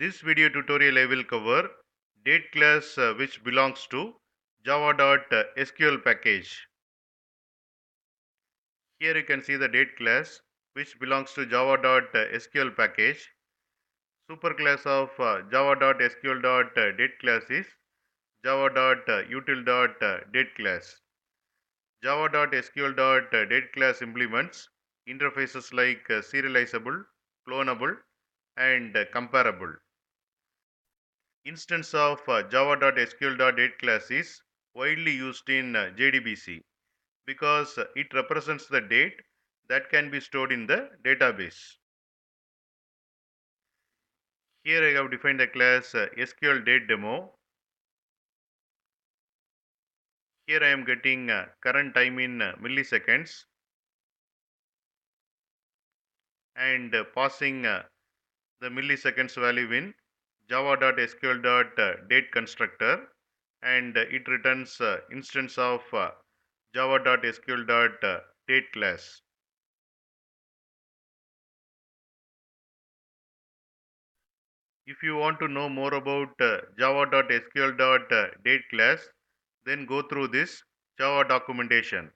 This video tutorial I will cover date class which belongs to java.sql package. Here you can see the date class which belongs to java.sql package. Superclass of java.sql.Date class is java.util.Date class. Java.sql.Date class implements interfaces like serializable, clonable, and comparable. Instance of java.sql.Date class is widely used in JDBC because it represents the date that can be stored in the database. Here I have defined the class SQL date demo. Here I am getting current time in milliseconds and passing the milliseconds value in java.sql.date constructor, and it returns instance of java.sql.date class. If you want to know more about java.sql.date class, then go through this Java documentation.